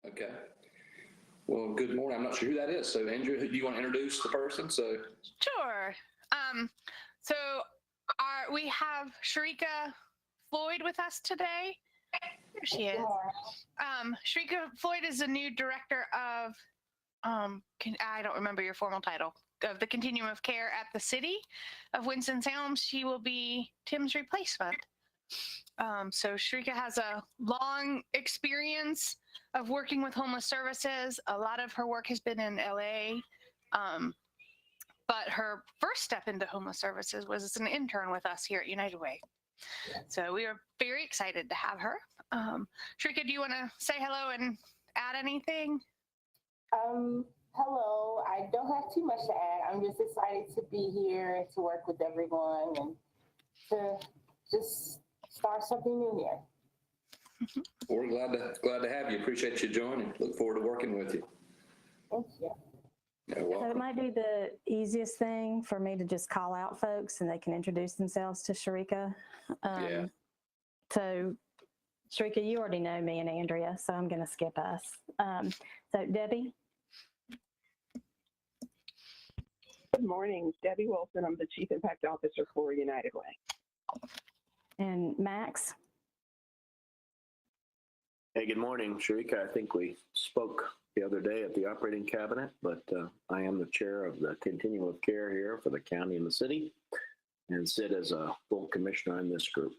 Okay. Well, good morning. I'm not sure who that is. So, Andrew, do you want to introduce the person? Sure. So we have Sharika Floyd with us today. There she is. Sharika Floyd is the new director of, I don't remember your formal title, of the Continuum of Care at the City of Winston-Salem. She will be Tim's replacement. So Sharika has a long experience of working with homeless services. A lot of her work has been in LA. But her first step into homeless services was as an intern with us here at United Way. So we are very excited to have her. Sharika, do you want to say hello and add anything? Hello. I don't have too much to add. I'm just excited to be here, to work with everyone, and to just start something new here. We're glad to have you. Appreciate you joining. Look forward to working with you. Thank you. So it might be the easiest thing for me to just call out folks and they can introduce themselves to Sharika. Yeah. So Sharika, you already know me and Andrea, so I'm going to skip us. So Debbie. Good morning, Debbie Wilson. I'm the Chief Impact Officer for United Way. And Max. Hey, good morning, Sharika. I think we spoke the other day at the operating cabinet, but I am the chair of the Continuum of Care here for the county and the city, and sit as a full commissioner in this group.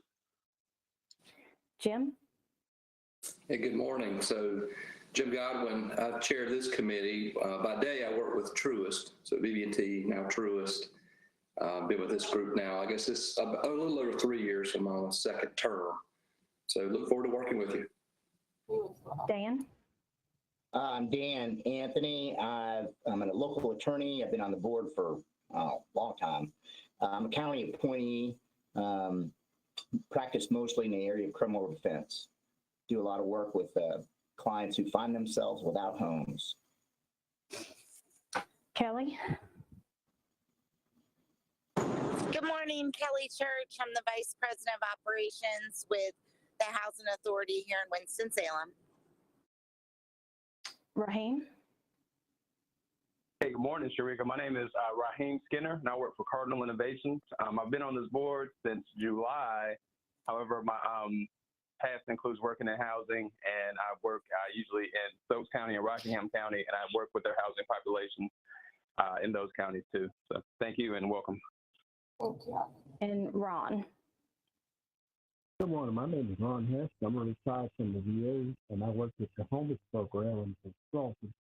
Jim? Hey, good morning. So Jim Godwin, I chair this committee. By day, I work with Truist, so BB&T, now Truist. Been with this group now, I guess it's a little over 3 years. I'm on a second term. So look forward to working with you. Dan? I'm Dan Anthony. I'm a local attorney. I've been on the board for a long time. I'm a county appointee, practice mostly in the area of criminal defense. Do a lot of work with clients who find themselves without homes. Kelly? Good morning, Kelly Church. I'm the Vice President of Operations with the Housing Authority here in Winston-Salem. Raheem? Hey, good morning, Sharika. My name is Raheem Skinner, and I work for Cardinal Innovations. I've been on this board since July. However, my past includes working in housing, and I work usually in Stokes County and Rockingham County, and I work with their housing populations in those counties too. So thank you and welcome. Thank you. And Ron? Good morning. My name is Ron Hess. I'm retired from the VA, and I work with the homeless program and consultant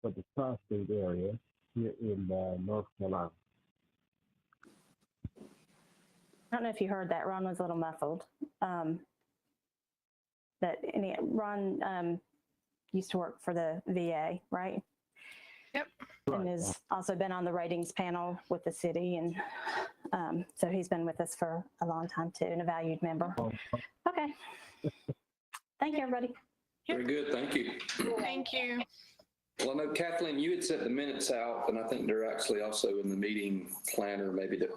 for the tri-state area here in North Carolina. I don't know if you heard that. Ron was a little muffled. Ron used to work for the VA, right? Yep. And has also been on the ratings panel with the city, and so he's been with us for a long time too, and a valued member. Okay. Thank you, everybody. Very good. Thank you. Thank you. Well, I know, Kathleen, you had sent the minutes out, and I think they're actually also in the meeting planner, maybe that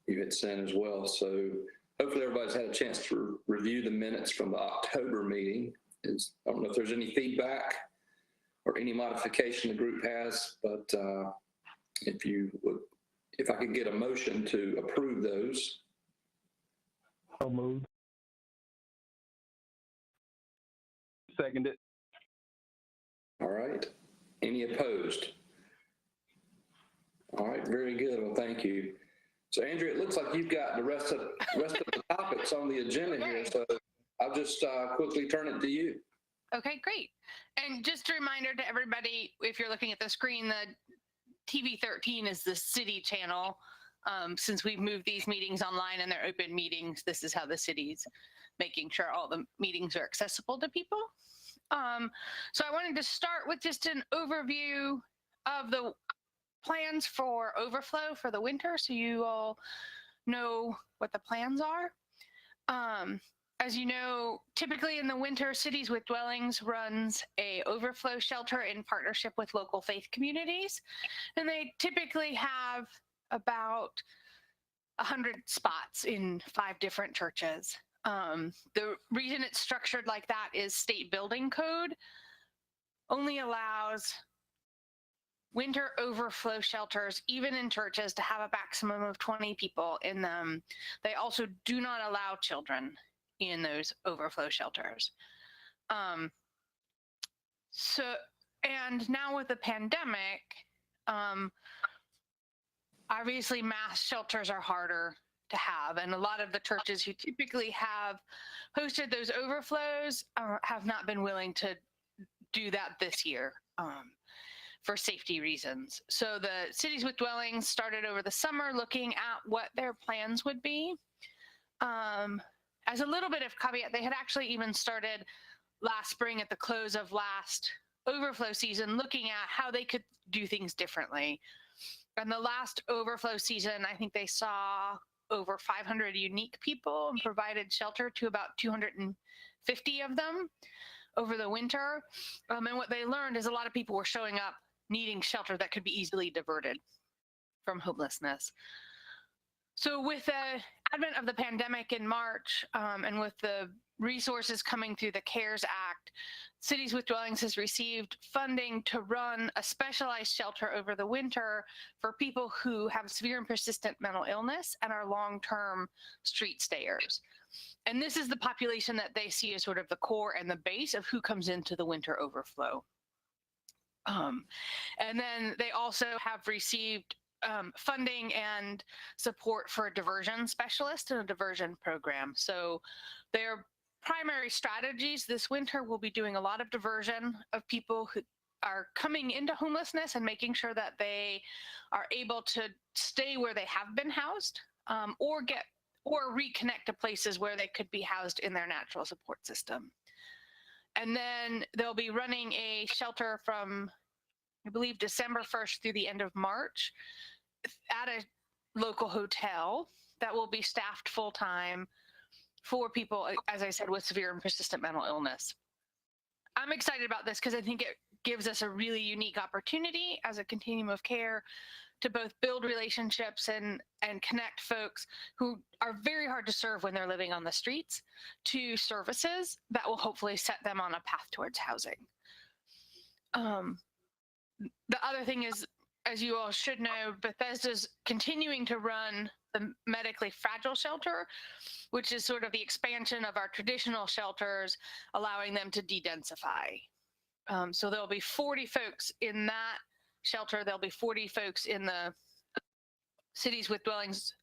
you had sent as well. So hopefully everybody's had a chance to review the minutes from the October meeting. I don't know if there's any feedback or any modification the group has, but if I could get a motion to approve those. So moved. Seconded. All right. Any opposed? All right. Very good. Well, thank you. So, Andrea, it looks like you've got the rest of the topics on the agenda here. So I'll just quickly turn it to you. Okay, great. And just a reminder to everybody, if you're looking at the screen, the TV 13 is the city channel. Since we've moved these meetings online and they're open meetings, this is how the city's making sure all the meetings are accessible to people. So I wanted to start with just an overview of the plans for Overflow for the winter, so you all know what the plans are. As you know, typically in the winter, Cities with Dwellings runs a Overflow shelter in partnership with local faith communities, and they typically have about 100 spots in 5 different churches. The reason it's structured like that is state building code only allows winter overflow shelters, even in churches, to have a maximum of 20 people in them. They also do not allow children in those overflow shelters. And now with the pandemic, obviously mass shelters are harder to have, and a lot of the churches who typically have hosted those overflows have not been willing to do that this year for safety reasons. So the Cities with Dwellings started over the summer looking at what their plans would be. As a little bit of caveat, they had actually even started last spring at the close of last overflow season looking at how they could do things differently. And the last overflow season, I think they saw over 500 unique people and provided shelter to about 250 of them over the winter. And what they learned is a lot of people were showing up needing shelter that could be easily diverted from homelessness. So with the advent of the pandemic in March, and with the resources coming through the CARES Act, Cities with Dwellings has received funding to run a specialized shelter over the winter for people who have severe and persistent mental illness and are long-term street stayers. And this is the population that they see as sort of the core and the base of who comes into the winter overflow. And then they also have received funding and support for a diversion specialist and a diversion program. So their primary strategies this winter will be doing a lot of diversion of people who are coming into homelessness and making sure that they are able to stay where they have been housed, or reconnect to places where they could be housed in their natural support system. And then they'll be running a shelter from, I believe, December 1st through the end of March at a local hotel that will be staffed full-time for people, as I said, with severe and persistent mental illness. I'm excited about this because I think it gives us a really unique opportunity as a continuum of care to both build relationships and connect folks who are very hard to serve when they're living on the streets to services that will hopefully set them on a path towards housing. The other thing is, as you all should know, Bethesda's continuing to run the medically fragile shelter, which is sort of the expansion of our traditional shelters, allowing them to de-densify. So there'll be 40 folks in that shelter. There'll be 40 folks in the Cities with Dwellings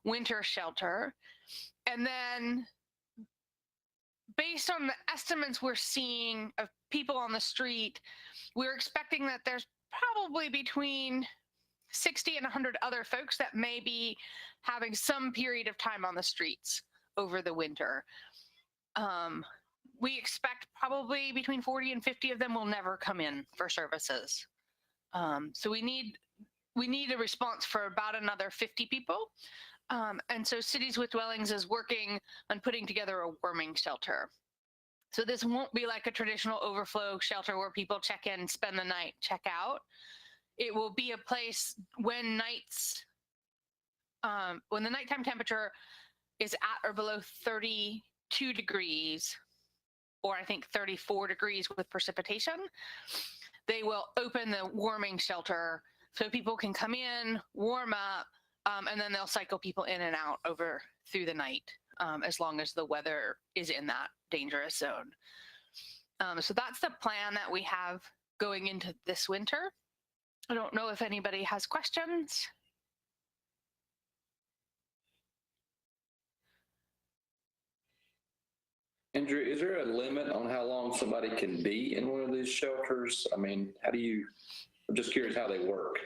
winter shelter. And then based on the estimates we're seeing of people on the street, we're expecting that there's probably between 60 and 100 other folks that may be having some period of time on the streets over the winter. We expect probably between 40 and 50 of them will never come in for services. So we need a response for about another 50 people. And so Cities with Dwellings is working on putting together a warming shelter. So this won't be like a traditional overflow shelter where people check in, spend the night, check out. It will be a place when the nighttime temperature is at or below 32 degrees, or I think 34 degrees with precipitation, they will open the warming shelter so people can come in, warm up, and then they'll cycle people in and out through the night, as long as the weather is in that dangerous zone. So that's the plan that we have going into this winter. I don't know if anybody has questions. Andrew, is there a limit on how long somebody can be in one of these shelters? I mean, I'm just curious how they work.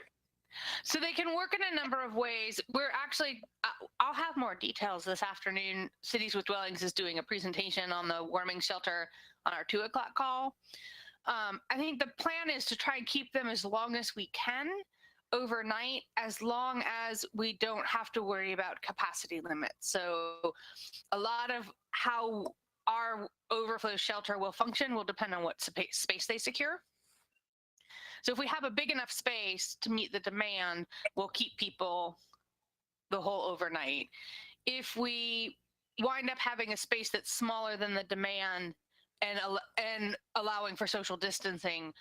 So they can work in a number of ways. We're actually, I'll have more details this afternoon. Cities with Dwellings is doing a presentation on the warming shelter on our 2 o'clock call. I think the plan is to try and keep them as long as we can overnight, as long as we don't have to worry about capacity limits. So a lot of how our overflow shelter will function will depend on what space they secure. So if we have a big enough space to meet the demand, we'll keep people the whole overnight. If we wind up having a space that's smaller than the demand, and allowing for social distancing,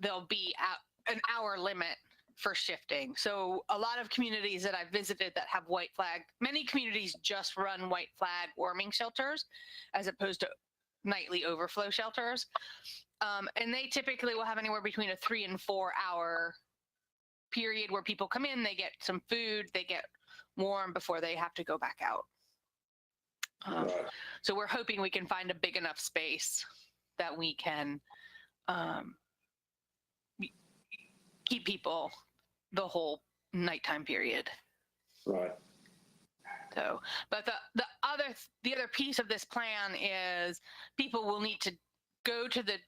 there'll be an hour limit for shifting. So a lot of communities that I've visited that have white flag, many communities just run white flag warming shelters as opposed to nightly overflow shelters. And they typically will have anywhere between a 3 and 4 hour period where people come in, they get some food, they get warm before they have to go back out. Right. So we're hoping we can find a big enough space that we can keep people the whole nighttime period. Right. So, but the other piece of this plan is people will need to go to the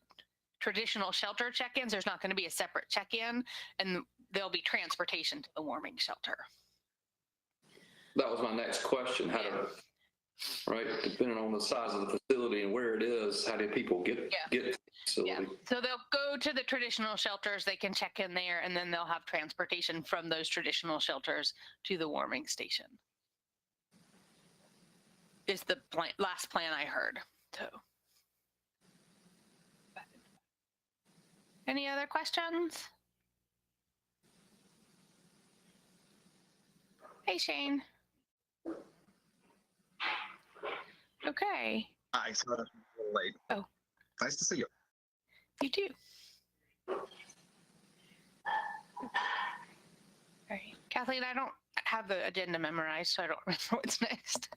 traditional shelter check-ins. There's not going to be a separate check-in, and there'll be transportation to the warming shelter. That was my next question. How to, right, depending on the size of the facility and where it is, how do people get to the facility? Yeah. So they'll go to the traditional shelters, they can check in there, and then they'll have transportation from those traditional shelters to the warming station. Is the last plan I heard. So, any other questions? Hey, Shane. Okay. Hi, sorry, I'm a little late. Oh. Nice to see you. You too. All right. Kathleen, I don't have the agenda memorized, so I don't remember what's next.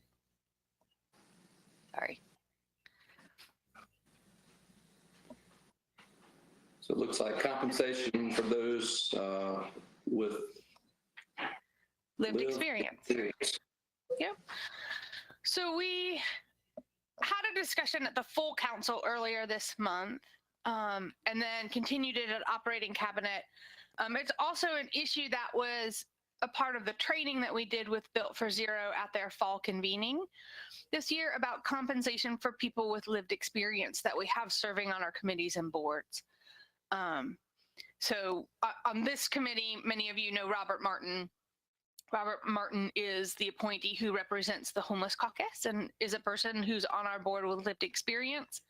Sorry. So it looks like compensation for those with Lived experience. Yep. So we had a discussion at the full council earlier this month, and then continued it at operating cabinet. It's also an issue that was a part of the training that we did with Built for Zero at their fall convening this year about compensation for people with lived experience that we have serving on our committees and boards. So on this committee, many of you know Robert Martin. Robert Martin is the appointee who represents the Homeless Caucus and is a person who's on our board with lived experience.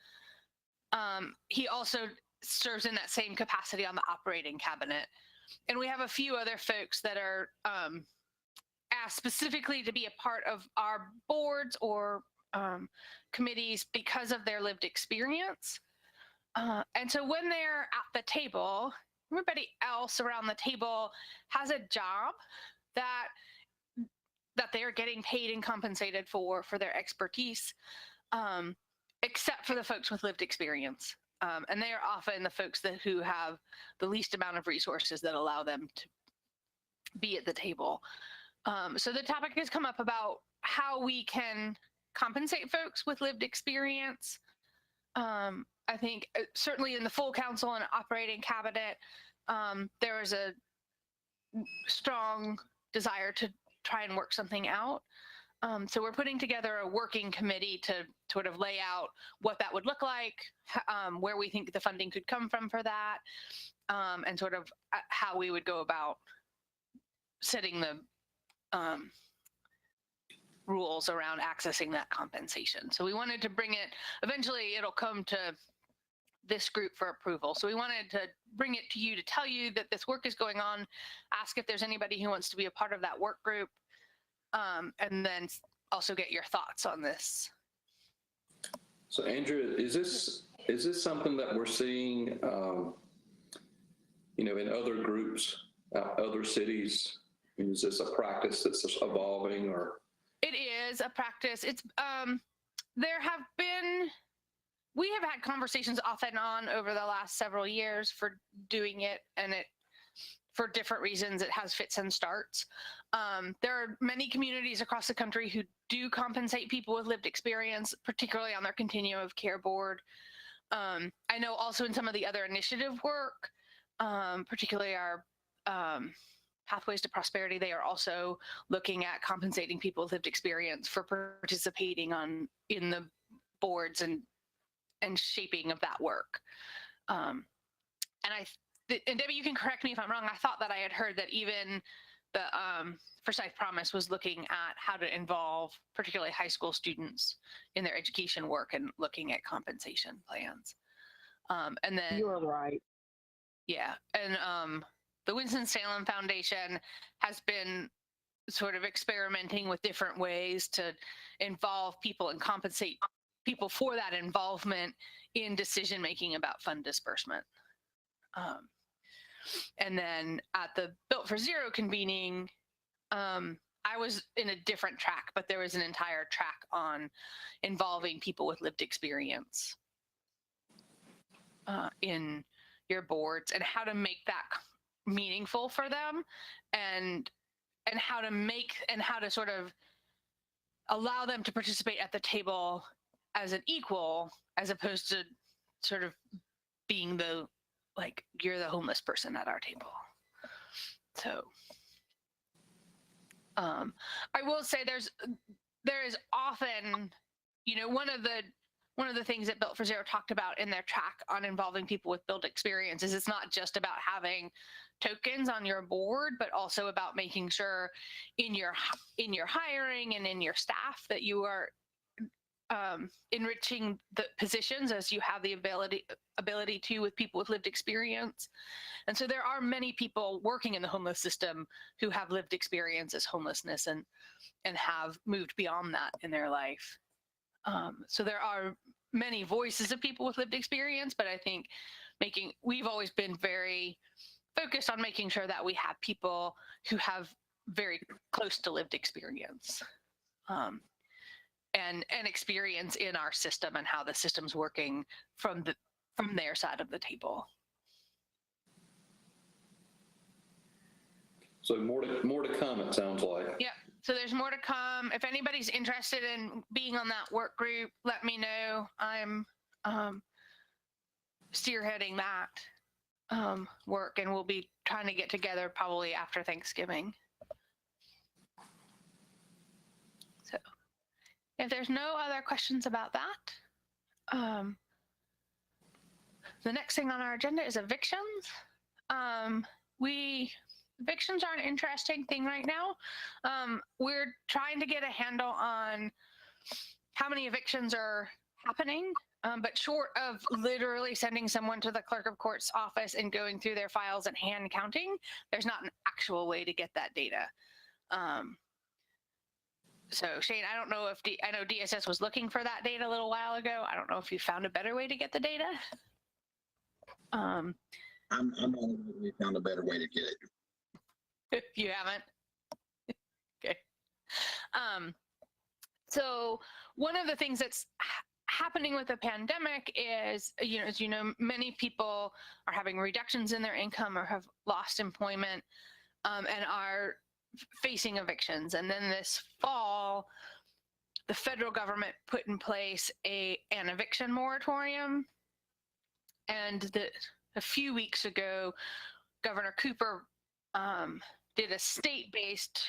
He also serves in that same capacity on the operating cabinet. And we have a few other folks that are asked specifically to be a part of our boards or committees because of their lived experience. And so when they're at the table, everybody else around the table has a job that they are getting paid and compensated for their expertise, except for the folks with lived experience. And they are often the folks who have the least amount of resources that allow them to be at the table. So the topic has come up about how we can compensate folks with lived experience. I think certainly in the full council and operating cabinet, there is a strong desire to try and work something out. So we're putting together a working committee to sort of lay out what that would look like, where we think the funding could come from for that, and sort of how we would go about setting the rules around accessing that compensation. So we wanted to bring it, eventually it'll come to this group for approval. So we wanted to bring it to you to tell you that this work is going on, ask if there's anybody who wants to be a part of that work group, and then also get your thoughts on this. So Andrea, is this something that we're seeing, in other groups, other cities? Is this a practice that's evolving, or? It is a practice. It's we have had conversations off and on over the last several years for doing it, and for different reasons, it has fits and starts. There are many communities across the country who do compensate people with lived experience, particularly on their continuum of care board. I know also in some of the other initiative work, particularly our Pathways to Prosperity, they are also looking at compensating people with lived experience for participating in the boards and shaping of that work. And Debbie, you can correct me if I'm wrong. I thought that I had heard that even precise promise was looking at how to involve particularly high school students in their education work and looking at compensation plans. And then You are right. yeah, and the Winston-Salem Foundation has been sort of experimenting with different ways to involve people and compensate people for that involvement in decision making about fund disbursement. And then at the Built for Zero convening, I was in a different track, but there was an entire track on involving people with lived experience in your boards and how to make that meaningful for them, and how to sort of allow them to participate at the table as an equal, as opposed to sort of being the, like, you're the homeless person at our table. So I will say there is often, you know, one of the things that Built for Zero talked about in their track on involving people with built experience is it's not just about having tokens on your board, but also about making sure in your hiring and in your staff that you are enriching the positions as you have the ability to with people with lived experience. And so there are many people working in the homeless system who have lived experience as homelessness and have moved beyond that in their life. So there are many voices of people with lived experience, but I think we've always been very focused on making sure that we have people who have very close to lived experience, and experience in our system and how the system's working from their side of the table. So more to come, it sounds like. Yeah. So there's more to come. If anybody's interested in being on that work group, let me know. I'm spearheading that work, and we'll be trying to get together probably after Thanksgiving. So if there's no other questions about that, the next thing on our agenda is evictions. Evictions are an interesting thing right now. We're trying to get a handle on how many evictions are happening, but short of literally sending someone to the clerk of court's office and going through their files and hand counting, there's not an actual way to get that data. So Shane, I don't know if I know DSS was looking for that data a little while ago. I don't know if you found a better way to get the data. I'm on the way. We found a better way to get it. If you haven't. Okay. So one of the things that's happening with the pandemic is, you know, as you know, many people are having reductions in their income or have lost employment, and are facing evictions. And then this fall, the federal government put in place an eviction moratorium. And a few weeks ago, Governor Cooper did a state-based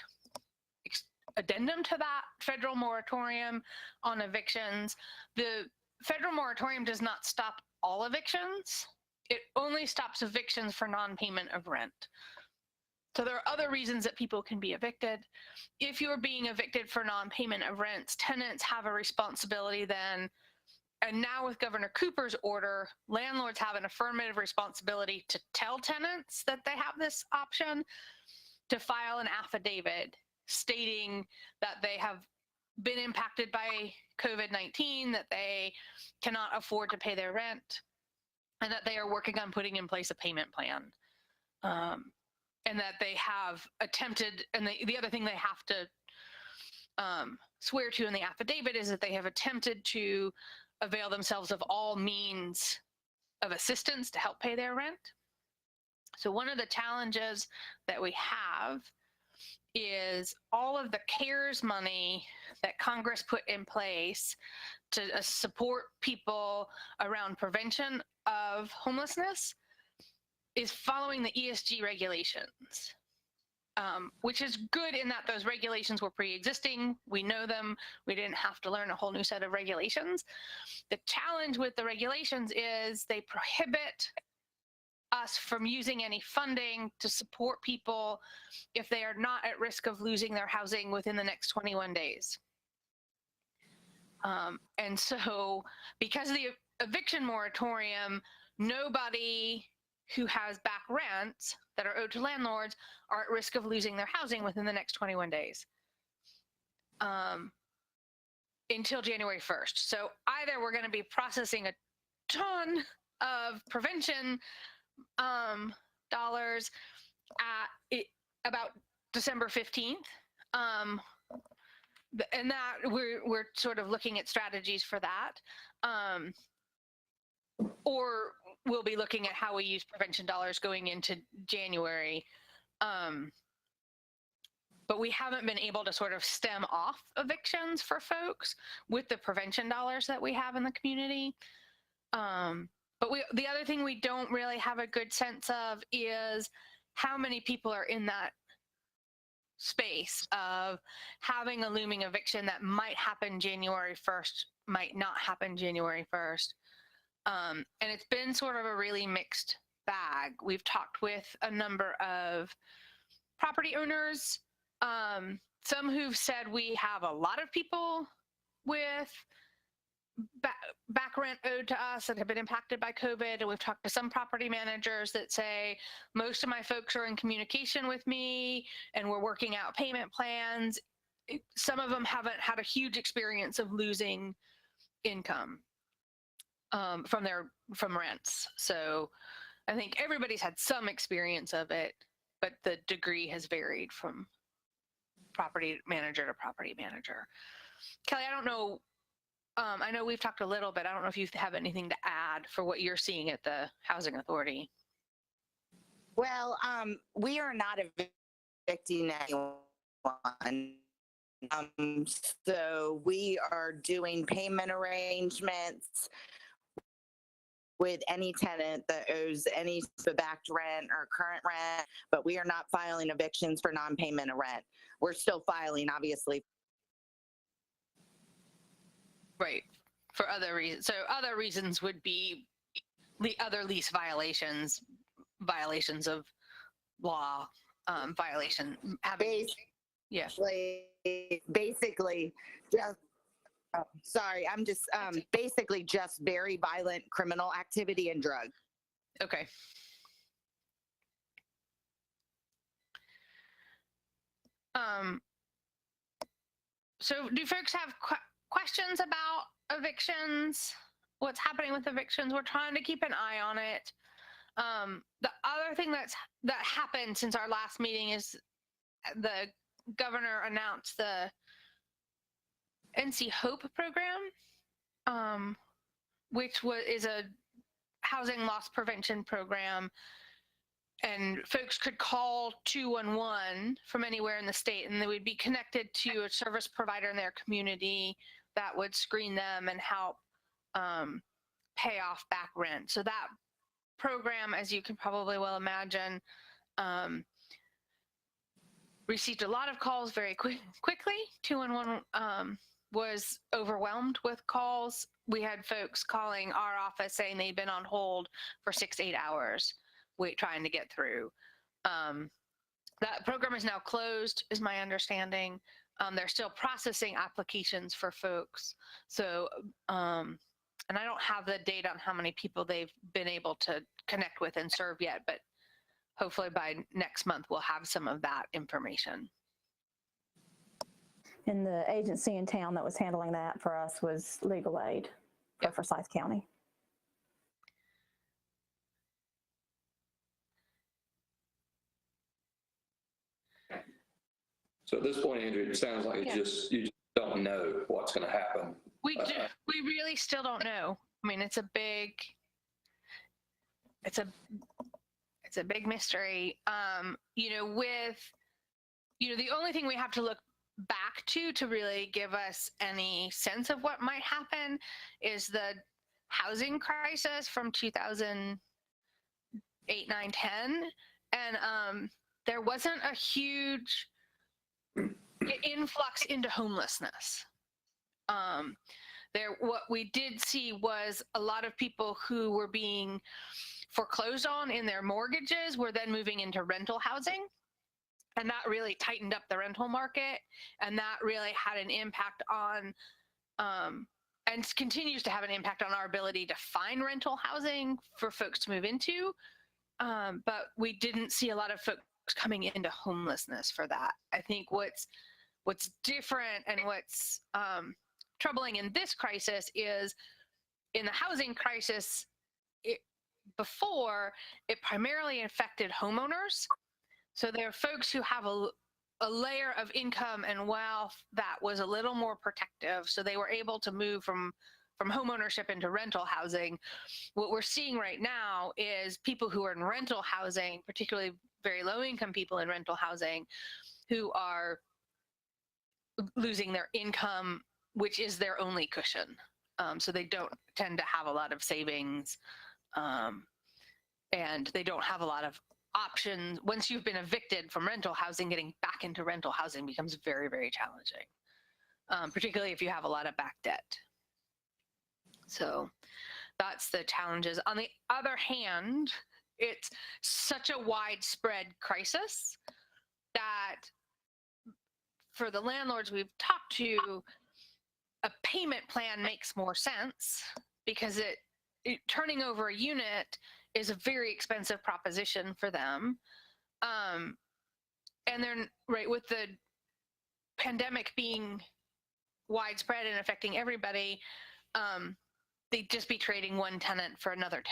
addendum to that federal moratorium on evictions. The federal moratorium does not stop all evictions. It only stops evictions for non-payment of rent. So there are other reasons that people can be evicted. If you're being evicted for non-payment of rents, tenants have a responsibility then. And now with Governor Cooper's order, landlords have an affirmative responsibility to tell tenants that they have this option, to file an affidavit stating that they have been impacted by COVID-19, that they cannot afford to pay their rent, and that they are working on putting in place a payment plan. And that they have attempted, and the other thing they have to swear to in the affidavit is that they have attempted to avail themselves of all means of assistance to help pay their rent. So one of the challenges that we have is all of the CARES money that Congress put in place to support people around prevention of homelessness is following the ESG regulations, which is good in that those regulations were pre-existing. We know them. We didn't have to learn a whole new set of regulations. The challenge with the regulations is they prohibit us from using any funding to support people if they are not at risk of losing their housing within the next 21 days. And so because of the eviction moratorium, nobody who has back rents that are owed to landlords are at risk of losing their housing within the next 21 days until January 1st. So either we're going to be processing a ton of prevention dollars at about December 15th. And that we're sort of looking at strategies for that. Or we'll be looking at how we use prevention dollars going into January. But we haven't been able to sort of stem off evictions for folks with the prevention dollars that we have in the community. But the other thing we don't really have a good sense of is how many people are in that space of having a looming eviction that might happen January 1st, might not happen January 1st. And it's been sort of a really mixed bag. We've talked with a number of property owners, some who've said we have a lot of people with back rent owed to us that have been impacted by COVID. And we've talked to some property managers that say, most of my folks are in communication with me and we're working out payment plans. Some of them haven't had a huge experience of losing income from rents. So I think everybody's had some experience of it, but the degree has varied from property manager to property manager. Kelly, I don't know, I know we've talked a little bit. I don't know if you have anything to add for what you're seeing at the Housing Authority. Well, we are not evicting anyone. So we are doing payment arrangements with any tenant that owes any backed rent or current rent, but we are not filing evictions for non-payment of rent. We're still filing, obviously. Right, for other reasons. So other reasons would be the other lease violations of law, violation. Basically, just, oh, sorry, I'm just basically just very violent criminal activity and drugs. Okay. So do folks have questions about evictions? What's happening with evictions? We're trying to keep an eye on it. The other thing that happened since our last meeting is the governor announced the NC Hope program, which is a housing loss prevention program. And folks could call 211 from anywhere in the state, and they would be connected to a service provider in their community that would screen them and help pay off back rent. So that program, as you can probably well imagine, received a lot of calls very quickly. 211 was overwhelmed with calls. We had folks calling our office saying they'd been on hold for 6 to 8 hours trying to get through. That program is now closed, is my understanding. They're still processing applications for folks. So, and I don't have the data on how many people they've been able to connect with and serve yet, but hopefully by next month, we'll have some of that information. And the agency in town that was handling that for us was Legal Aid for Forsyth County. So at this point, Andrew, it sounds like you just don't know what's going to happen. We really still don't know. I mean, it's a big mystery. The only thing we have to look back to really give us any sense of what might happen is the housing crisis from 2008, 9, 10. And there wasn't a huge influx into homelessness. What we did see was a lot of people who were being foreclosed on in their mortgages were then moving into rental housing. And that really tightened up the rental market. And that really had an impact on, and continues to have an impact on our ability to find rental housing for folks to move into. But we didn't see a lot of folks coming into homelessness for that. I think what's different and what's troubling in this crisis is in the housing crisis, before it primarily affected homeowners. So there are folks who have a layer of income and wealth that was a little more protective. So they were able to move from homeownership into rental housing. What we're seeing right now is people who are in rental housing, particularly very low income people in rental housing, who are losing their income, which is their only cushion. So they don't tend to have a lot of savings, and they don't have a lot of options. Once you've been evicted from rental housing, getting back into rental housing becomes very, very challenging, particularly if you have a lot of back debt. So that's the challenges. On the other hand, it's such a widespread crisis that for the landlords we've talked to, a payment plan makes more sense because turning over a unit is a very expensive proposition for them. And they're right with the pandemic being widespread and affecting everybody. They'd just be trading one tenant for another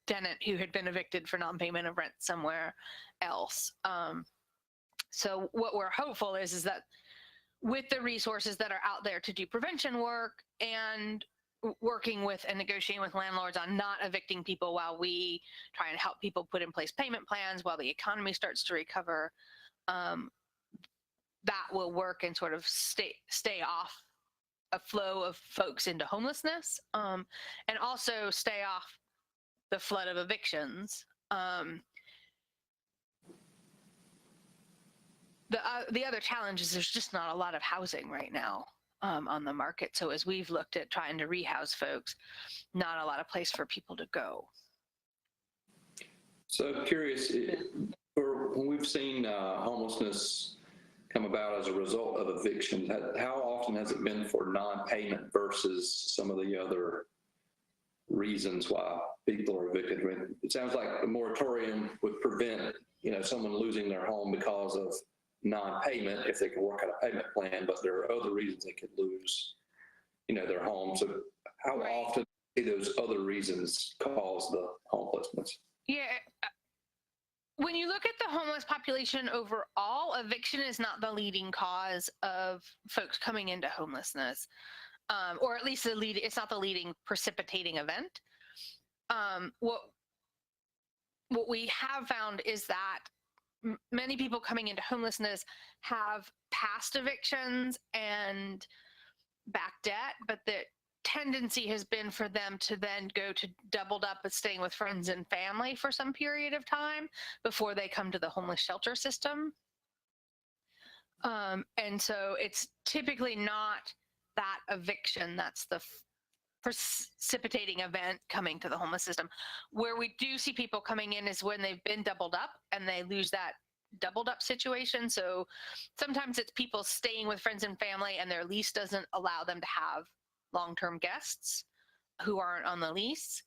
tenant who had been evicted for non-payment of rent somewhere else. So what we're hopeful is that with the resources that are out there to do prevention work and working with and negotiating with landlords on not evicting people while we try and help people put in place payment plans while the economy starts to recover, that will work and sort of stay off a flow of folks into homelessness, and also stay off the flood of evictions. The other challenge is there's just not a lot of housing right now on the market. So as we've looked at trying to rehouse folks, not a lot of place for people to go. So curious, when we've seen homelessness come about as a result of eviction, how often has it been for non-payment versus some of the other reasons why people are evicted? It sounds like the moratorium would prevent, someone losing their home because of non-payment if they can work out a payment plan, but there are other reasons they could lose, their home. So how often do those other reasons cause the homelessness? Yeah. When you look at the homeless population overall, eviction is not the leading cause of folks coming into homelessness, or at least it's not the leading precipitating event. What we have found is that many people coming into homelessness have past evictions and back debt, but the tendency has been for them to then go to doubled up and staying with friends and family for some period of time before they come to the homeless shelter system. And so it's typically not that eviction that's the precipitating event coming to the homeless system. Where we do see people coming in is when they've been doubled up and they lose that doubled up situation. So sometimes it's people staying with friends and family and their lease doesn't allow them to have long-term guests who aren't on the lease.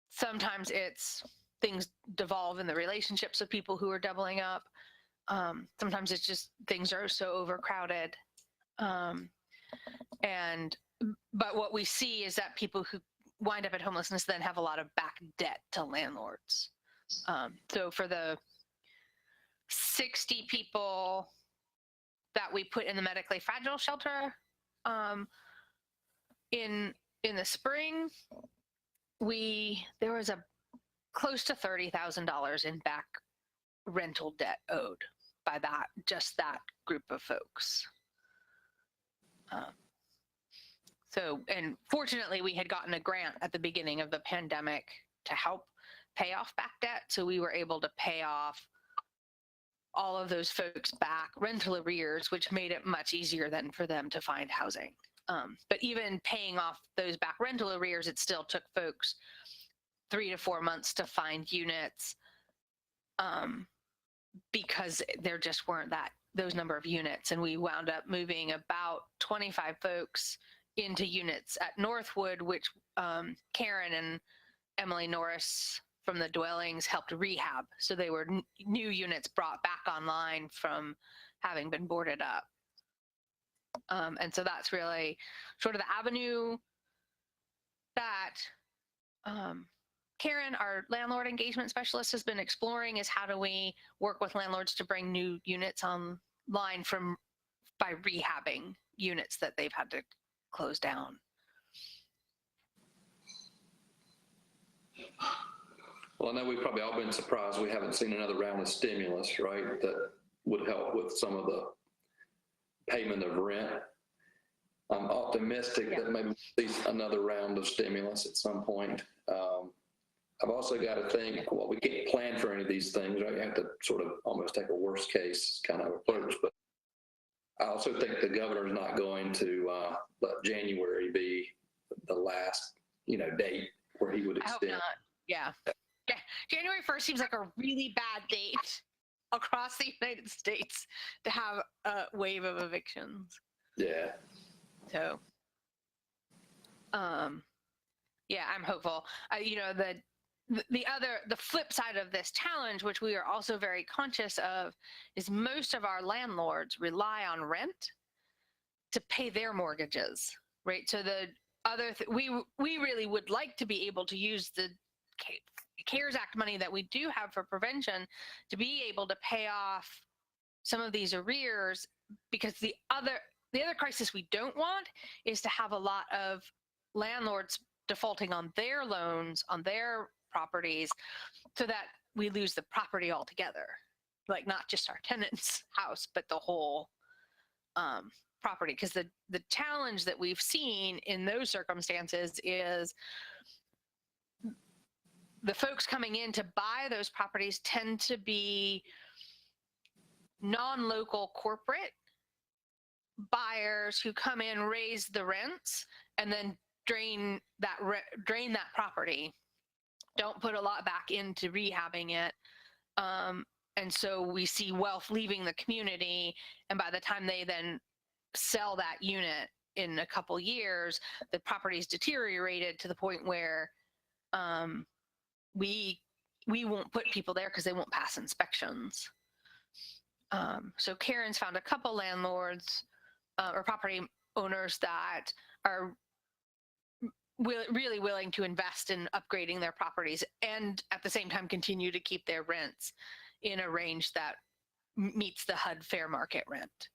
Sometimes it's things devolve in the relationships of people who are doubling up. Sometimes it's just things are so overcrowded. But what we see is that people who wind up at homelessness then have a lot of back debt to landlords. So for the 60 people that we put in the medically fragile shelter in the spring, there was a close to $30,000 in back rental debt owed by just that group of folks. And fortunately, we had gotten a grant at the beginning of the pandemic to help pay off back debt. So we were able to pay off all of those folks back rental arrears, which made it much easier then for them to find housing. But even paying off those back rental arrears, it still took folks 3 to 4 months to find units because there just weren't those number of units. And we wound up moving about 25 folks into units at Northwood, which Karen and Emily Norris from the dwellings helped rehab. So they were new units brought back online from having been boarded up. And so that's really sort of the avenue that Karen, our landlord engagement specialist, has been exploring, is how do we work with landlords to bring new units online by rehabbing units that they've had to close down. Well, I know we've probably all been surprised we haven't seen another round of stimulus, right? That would help with some of the payment of rent. I'm optimistic that maybe we'll see another round of stimulus at some point. I've also got to think, well, we can't plan for any of these things, right? You have to sort of almost take a worst case kind of approach. But I also think the governor's not going to let January be the last, date where he would extend. I hope not. Yeah. January 1st seems like a really bad date across the United States to have a wave of evictions. Yeah. So, yeah, I'm hopeful. The flip side of this challenge, which we are also very conscious of, is most of our landlords rely on rent to pay their mortgages, right? So the other, we really would like to be able to use the CARES Act money that we do have for prevention to be able to pay off some of these arrears, because the other crisis we don't want is to have a lot of landlords defaulting on their loans on their properties so that we lose the property altogether, like not just our tenant's house, but the whole property. Because the challenge that we've seen in those circumstances is the folks coming in to buy those properties tend to be non-local corporate buyers who come in, raise the rents, and then drain that property. Don't put a lot back into rehabbing it. And so we see wealth leaving the community. And by the time they then sell that unit in a couple years, the property's deteriorated to the point where we won't put people there because they won't pass inspections. So Karen's found a couple landlords or property owners that are really willing to invest in upgrading their properties and at the same time continue to keep their rents in a range that meets the HUD fair market rent,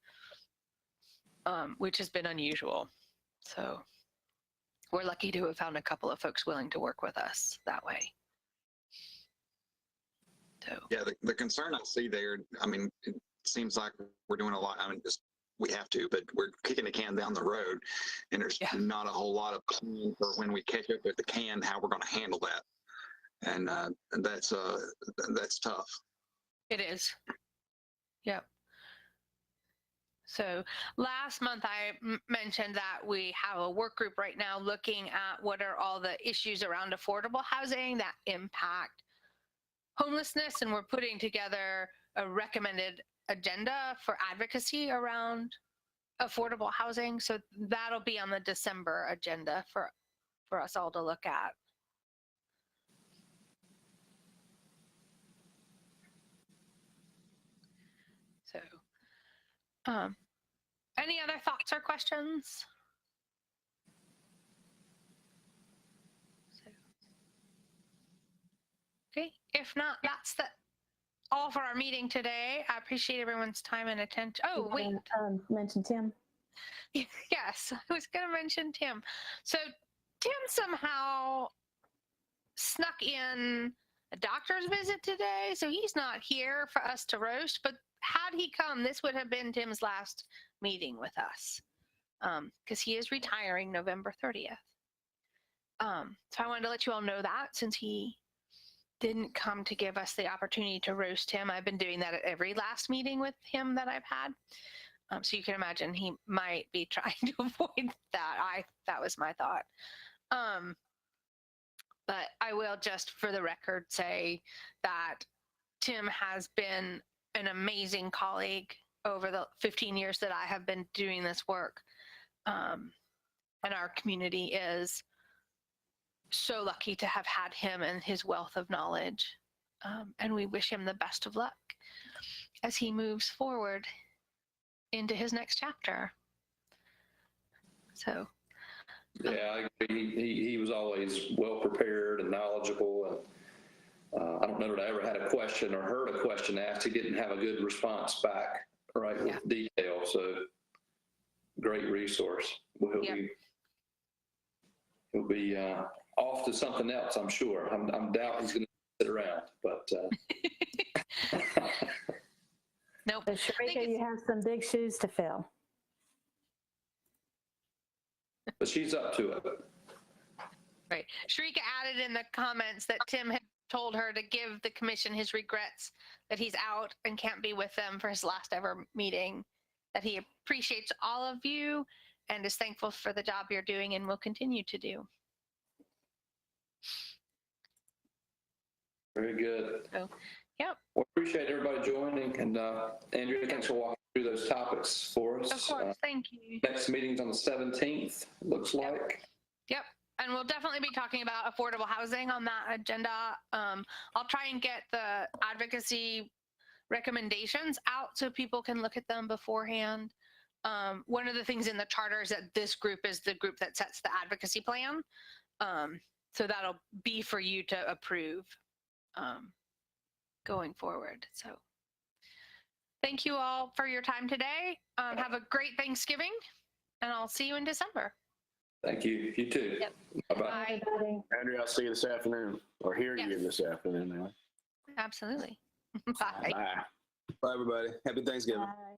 which has been unusual. So we're lucky to have found a couple of folks willing to work with us that way. So Yeah, the concern I see there, it seems like we're doing a lot. We have to, but we're kicking the can down the road, and there's not a whole lot of plan for when we catch up with the can, how we're going to handle that. And that's tough. it is. Yep. So last month I mentioned that we have a work group right now looking at what are all the issues around affordable housing that impact homelessness, and we're putting together a recommended agenda for advocacy around affordable housing. So that'll be on the December agenda for us all to look at. So, any other thoughts or questions? Okay, if not, that's all for our meeting today. I appreciate everyone's time and attention. Oh, wait. Mention Tim. Yes, I was going to mention Tim. So Tim somehow snuck in a doctor's visit today, so he's not here for us to roast, but had he come, this would have been Tim's last meeting with us, because he is retiring November 30th. So I wanted to let you all know that, since he didn't come to give us the opportunity to roast him. I've been doing that at every last meeting with him that I've had. So you can imagine he might be trying to avoid that. That was my thought. But I will just for the record say that Tim has been an amazing colleague over the 15 years that I have been doing this work. And our community is so lucky to have had him and his wealth of knowledge. And we wish him the best of luck as he moves forward into his next chapter. So. Yeah, I agree. He was always well prepared and knowledgeable. And I don't know that I ever had a question or heard a question asked. He didn't have a good response back, right, with detail. So great resource. He'll be off to something else, I'm sure. I'm doubt he's going to sit around, but. Nope. So Sharika, you have some big shoes to fill. But she's up to it. Right. Sharika added in the comments that Tim had told her to give the commission his regrets that he's out and can't be with them for his last ever meeting, that he appreciates all of you and is thankful for the job you're doing and will continue to do. Very good. So, yep. Well, appreciate everybody joining. And Andrea, thanks for walking through those topics for us. Of course. Thank you. Next meeting's on the 17th, looks like. Yep. And we'll definitely be talking about affordable housing on that agenda. I'll try and get the advocacy recommendations out so people can look at them beforehand. One of the things in the charter is that this group is the group that sets the advocacy plan. So that'll be for you to approve going forward. So thank you all for your time today. Have a great Thanksgiving, and I'll see you in December. Thank you. You too. Yep. Bye-bye. Bye. Andrea, I'll see you this afternoon, or hear you this afternoon anyway. Absolutely. Bye. Bye. Bye, everybody. Happy Thanksgiving. Bye.